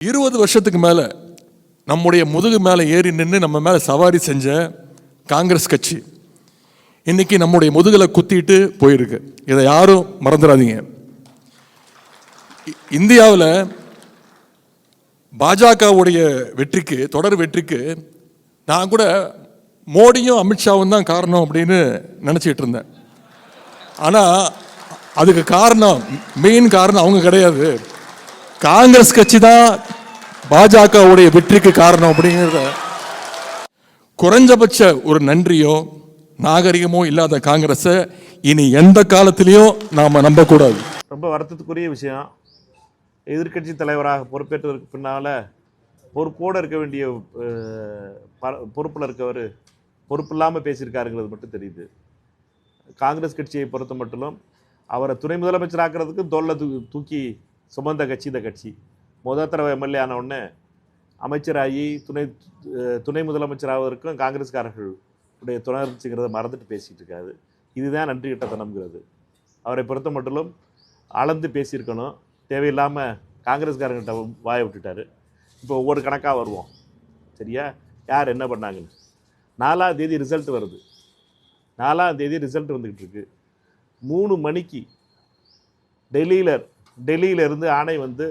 20 வருஷத்துக்கு மேலே நம்முடைய முதுகு மேலே ஏறி நின்று நம்ம மேலே சவாரி செஞ்ச காங்கிரஸ் கட்சி இன்னைக்கு நம்முடைய முதுகில் குத்திட்டு போயிருக்கு. இதை யாரும் மறந்துடாதீங்க. இந்தியாவில் பாஜகவுடைய வெற்றிக்கு, தொடர் வெற்றிக்கு நான் கூட மோடியும் அமித்ஷாவும் தான் காரணம் அப்படின்னு நினச்சிட்டு இருந்தேன். ஆனால் அதுக்கு காரணம், மெயின் காரணம் அவங்க கிடையாது. காங்கிரஸ் கட்சி தான் பாஜகவுடைய வெற்றிக்கு காரணம் அப்படிங்கிறத குறைஞ்சபட்ச ஒரு நன்றியோ நாகரிகமோ இல்லாத காங்கிரஸை இனி எந்த காலத்திலையும் நாம நம்பக்கூடாது. ரொம்ப வருத்தத்துக்குரிய விஷயம். எதிர்கட்சி தலைவராக பொறுப்பேற்றதற்கு பின்னால் பொறுப்போடு இருக்க வேண்டிய பொறுப்பில் இருக்கவர் பொறுப்பு இல்லாமல் பேசியிருக்காருங்கிறது மட்டும் தெரியுது. காங்கிரஸ் கட்சியை பொறுத்த மட்டும் அவரை துணை முதலமைச்சர் ஆக்கிறதுக்கு தோல்ல தூக்கி சுமந்த கட்சி இந்த கட்சி. முதல் தடவை எம்எல்ஏ ஆன உடனே அமைச்சராகி துணை முதலமைச்சர் ஆவதற்கும் காங்கிரஸ்காரர்கள் உடைய துணை இருந்துச்சுங்கிறத மறந்துட்டு பேசிகிட்டு இருக்காது. இதுதான் நன்றி கிட்டத்தனம்ங்கிறது. அவரை பொறுத்த மட்டும் அளந்து பேசியிருக்கணும். தேவையில்லாமல் காங்கிரஸ்காரங்கிட்ட வாயை விட்டுட்டார். இப்போ ஒவ்வொரு கணக்காக வருவோம். சரியா? யார் என்ன பண்ணாங்கன்னு. 4ஆம் தேதி ரிசல்ட் வருது. 4ஆம் தேதி ரிசல்ட் வந்துக்கிட்டு இருக்கு. 3 மணிக்கு டெல்லியிலிருந்து ஆணை வந்து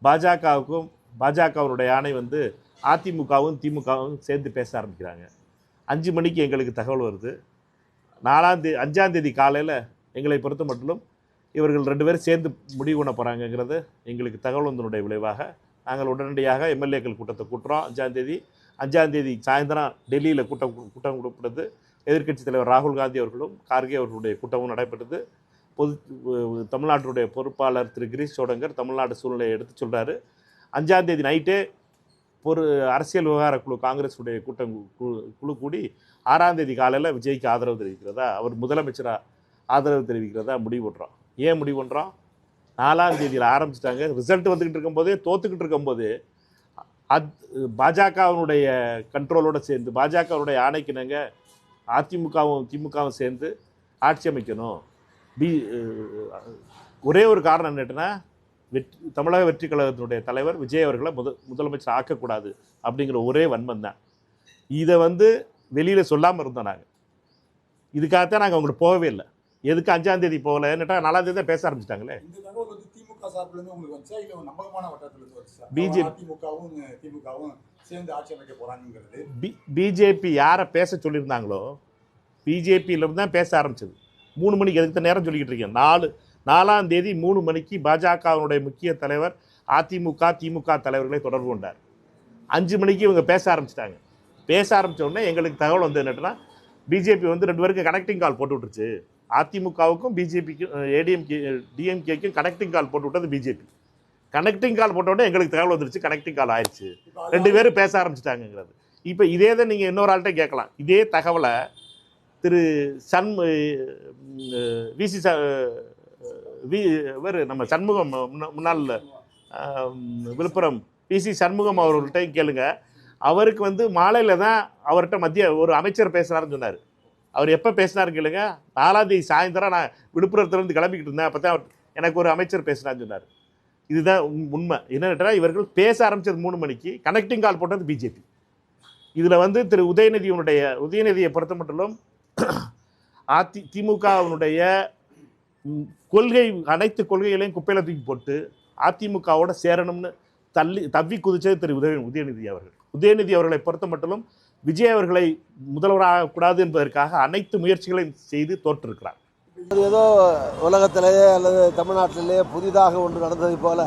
பாஜகவுக்கும், பாஜகவருடைய ஆணை வந்து அதிமுகவும் திமுகவும் சேர்ந்து பேச ஆரம்பிக்கிறாங்க. 5 மணிக்கு எங்களுக்கு தகவல் வருது. 5ஆம் தேதி காலையில் எங்களை பொறுத்த மட்டும் இவர்கள் 2 பேரும் சேர்ந்து முடிவு பண்ண போகிறாங்கங்கிறது எங்களுக்கு தகவல் வந்தனுடைய விளைவாக நாங்கள் உடனடியாக எம்எல்ஏக்கள் கூட்டத்தை கூட்டுறோம். 5ஆம் தேதி சாயந்தரம் டெல்லியில் கூட்டம் கூடப்படுது. எதிர்க்கட்சி தலைவர் ராகுல் காந்தி அவர்களும் கார்கே அவர்களுடைய கூட்டமும் நடைபெற்றது. தமிழ்நாட்டுடைய பொறுப்பாளர் திரு கிரீஷ் சோடங்கர் தமிழ்நாடு சூழ்நிலையை எடுத்து சொல்கிறாரு. 5ஆம் தேதி நைட்டே ஒரு அரசியல் விவகார குழு, காங்கிரஸுடைய குழு கூடி 6ஆம் தேதி காலையில் விஜய்க்கு ஆதரவு தெரிவிக்கிறதா, அவர் முதலமைச்சராக ஆதரவு தெரிவிக்கிறதா முடிவு பண்ணுறோம். ஏன் முடிவு பண்ணுறோம்? 4ஆம் தேதியில் ஆரம்பிச்சிட்டாங்க. ரிசல்ட் வந்துக்கிட்டு இருக்கும்போதே, தோத்துக்கிட்டு இருக்கும்போது பாஜகவினுடைய கண்ட்ரோலோடு சேர்ந்து, பாஜகவுடைய ஆணைக்கிணங்க அதிமுகவும் திமுகவும் சேர்ந்து ஆட்சி அமைக்கணும். ஒரே ஒரு காரணம் என்னட்டுன்னா, தமிழக வெற்றி கழகத்தினுடைய தலைவர் விஜய் அவர்களை முதலமைச்சர் ஆக்கக்கூடாது அப்படிங்கிற ஒரே வன்மம் தான். இதை வந்து வெளியில் சொல்லாமல் இருந்தோம். நாங்கள் இதுக்காகத்தான் நாங்கள் அவங்கள்ட்ட போகவே இல்லை. எதுக்கு 5ஆம் தேதி போகல? என்னட்டா 4ஆம் தேதி தான் பேச ஆரம்பிச்சிட்டாங்களே. பிஜேபி யாரை பேச சொல்லியிருந்தாங்களோ பிஜேபியிலிருந்து தான் பேச ஆரம்பிச்சது. 3 மணிக்கு எதுக்கு நேரம் சொல்லிக்கிட்டு இருக்கேன். 4ஆம் தேதி 3 மணிக்கு பாஜகவுடைய முக்கிய தலைவர் அதிமுக திமுக தலைவர்களை தொடர்பு கொண்டார். 5 மணிக்கு இவங்க பேச ஆரம்பிச்சிட்டாங்க. பேச ஆரம்பித்த உடனே எங்களுக்கு தகவல் வந்து என்னட்டுனா, பிஜேபி வந்து 2 பேருக்கு கனெக்டிங் கால் போட்டு விட்டுருச்சு. அதிமுகவுக்கும் பிஜேபிக்கும் டிஎம்கேக்கும் கனெக்டிங் கால் போட்டு விட்டது பிஜேபி. கனெக்டிங் கால் போட்ட உடனே எங்களுக்கு தகவல் வந்துருச்சு, கனெக்டிங் கால் ஆயிடுச்சு, 2 பேரும் பேச ஆரம்பிச்சிட்டாங்கிறது. இப்போ இதே தான் நீங்கள் இன்னொரு ஆள்கிட்ட கேட்கலாம். இதே தகவலை திரு நம்ம சண்முகம், முன்னாள் விழுப்புரம் பிசி சண்முகம் அவர்கள்ட்டையும் கேளுங்க. அவருக்கு வந்து மாலையில் தான் அவர்கிட்ட மத்திய ஒரு அமைச்சர் பேசுகிறாருன்னு சொன்னார். அவர் எப்போ பேசினாருன்னு கேளுங்க. 4ஆம் தேதி சாயந்தரம் நான் விழுப்புரத்துலேருந்து கிளம்பிக்கிட்டு இருந்தேன். அப்போ தான் எனக்கு ஒரு அமைச்சர் பேசுனான்னு சொன்னார். இதுதான் உண்மை. என்னன்னா, இவர்கள் பேச ஆரம்பித்தது 3 மணிக்கு, கனெக்டிங் கால் போட்டது பிஜேபி. இதில் வந்து திரு உதயநிதியை பொறுத்த மட்டும் திமுகவினுடைய அனைத்து கொள்கைகளையும் குப்பையில் தூக்கி போட்டு அதிமுகவோட சேரணும்னு தவ்வி குதிச்சது திரு உதயநிதி அவர்கள். உதயநிதி அவர்களை பொறுத்த மட்டும் விஜய் அவர்களை முதல்வராகக்கூடாது என்பதற்காக அனைத்து முயற்சிகளையும் செய்து தோற்றிருக்கிறார். ஏதோ உலகத்திலேயே அல்லது தமிழ்நாட்டிலேயே புதிதாக ஒன்று நடந்ததை போல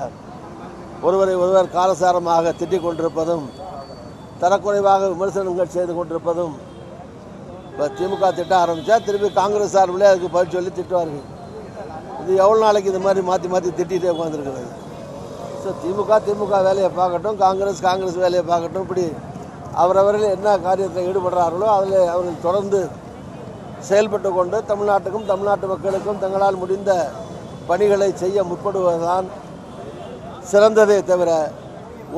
ஒருவர் காலசாரமாக திட்டிக் கொண்டிருப்பதும், தரக்குறைவாக விமர்சனங்கள் செய்து கொண்டிருப்பதும், இப்போ திமுக திட்ட ஆரம்பித்தா திருப்பி காங்கிரஸ் சார்பிலே அதுக்கு பதில் சொல்லி திட்டுவார்கள். இது எவ்வளோ நாளைக்கு இது மாதிரி மாற்றி திட்டிகிட்டே உட்காந்துருக்கிறது? ஸோ திமுக வேலையை பார்க்கட்டும், காங்கிரஸ் வேலையை பார்க்கட்டும். இப்படி அவரவர்கள் என்ன காரியத்தில் ஈடுபடுறார்களோ அதில் அவர்கள் தொடர்ந்து செயல்பட்டு கொண்டு தமிழ்நாட்டுக்கும் தமிழ்நாட்டு மக்களுக்கும் தங்களால் முடிந்த பணிகளை செய்ய முற்படுவதுதான் சிறந்ததே தவிர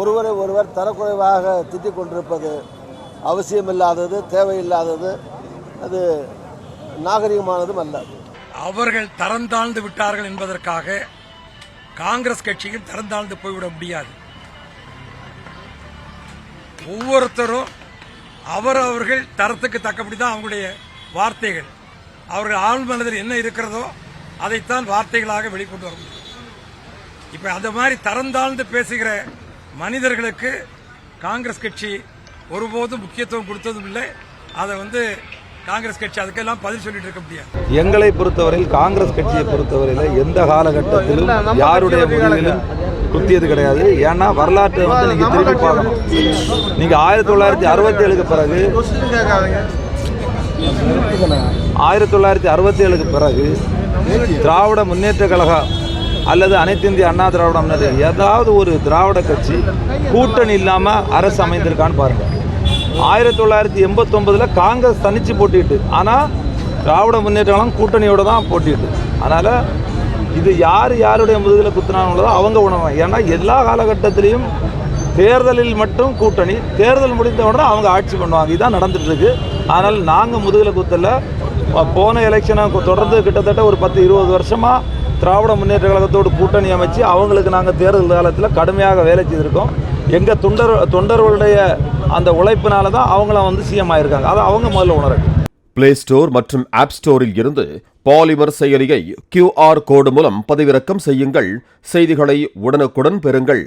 ஒருவர் தரக்குறைவாக திட்டிக் கொண்டிருப்பது அவசியமில்லாதது, தேவையில்லாதது, அது நாகரிகமானதும் அல்ல. அவர்கள் தரந்தாழ்ந்து விட்டார்கள் என்பதற்காக காங்கிரஸ் கட்சியும் தரந்தாழ்ந்து போய்விட முடியாது. ஒவ்வொருத்தரும் அவரவர்கள் தரத்துக்கு தக்கபடி தான் அவங்களுடைய வார்த்தைகள், அவர்கள் ஆழ்மனதில் என்ன இருக்கிறதோ அதைத்தான் வார்த்தைகளாக வெளிக்கொண்டு வர முடியும். இப்ப அந்த மாதிரி தரம் தாழ்ந்து பேசுகிற மனிதர்களுக்கு காங்கிரஸ் கட்சி ஒருபோதும் முக்கியத்துவம் கொடுத்ததும் இல்லை. அதை காங்கிரஸ் கட்சி அதுக்கெல்லாம் பதில் சொல்லிட்டு இருக்க முடியாது. எங்களை பொறுத்தவரையில், காங்கிரஸ் கட்சியை பொறுத்தவரையில் எந்த காலகட்டத்திலும் யாருடைய முதுகிலும் குத்தியது கிடையாது. ஏன்னா வரலாற்றை நீங்க திரும்பி பார்க்கணும். நீங்க 1967க்கு பிறகு 1967க்கு பிறகு திராவிட முன்னேற்ற கழகம் அல்லது அனைத்து இந்திய அண்ணா திராவிட முன்னேற்ற ஏதாவது ஒரு திராவிட கட்சி கூட்டணி இல்லாம அரசு அமைந்திருக்கான்னு பாருங்க. 1989 காங்கிரஸ் தனிச்சு போட்டிட்டு, ஆனால் திராவிட முன்னேற்ற கழகம் கூட்டணியோட தான் போட்டிட்டு. அதனால் இது யாருடைய முதுகில் குத்துனாங்களோ அவங்க உணர்வாங்க. ஏன்னா எல்லா காலகட்டத்திலையும் தேர்தலில் மட்டும் கூட்டணி, தேர்தல் முடிந்த உடனே அவங்க ஆட்சி பண்ணுவாங்க. இதுதான் நடந்துட்டு இருக்கு. அதனால் நாங்கள் முதுகில் குத்தல. போன எலெக்ஷனை தொடர்ந்து கிட்டத்தட்ட ஒரு 10-20 வருஷமாக திராவிட முன்னேற்ற கழகத்தோடு கூட்டணி அமைச்சு அவங்களுக்கு நாங்கள் தேர்தல் காலத்தில் கடுமையாக வேலை செய்திருக்கோம். எங்கள் தொண்டர்களுடைய அந்த உழைப்பினால தான் அவங்கள சிஎம் ஆயிருக்காங்க. அதை அவங்க முதல்ல உணரட்டும். பிளே ஸ்டோர் மற்றும் ஆப் ஸ்டோரில் இருந்து பாலிமர் செயலியை QR கோடு மூலம் பதிவிறக்கம் செய்யுங்கள். செய்திகளை உடனுக்குடன் பெறுங்கள்.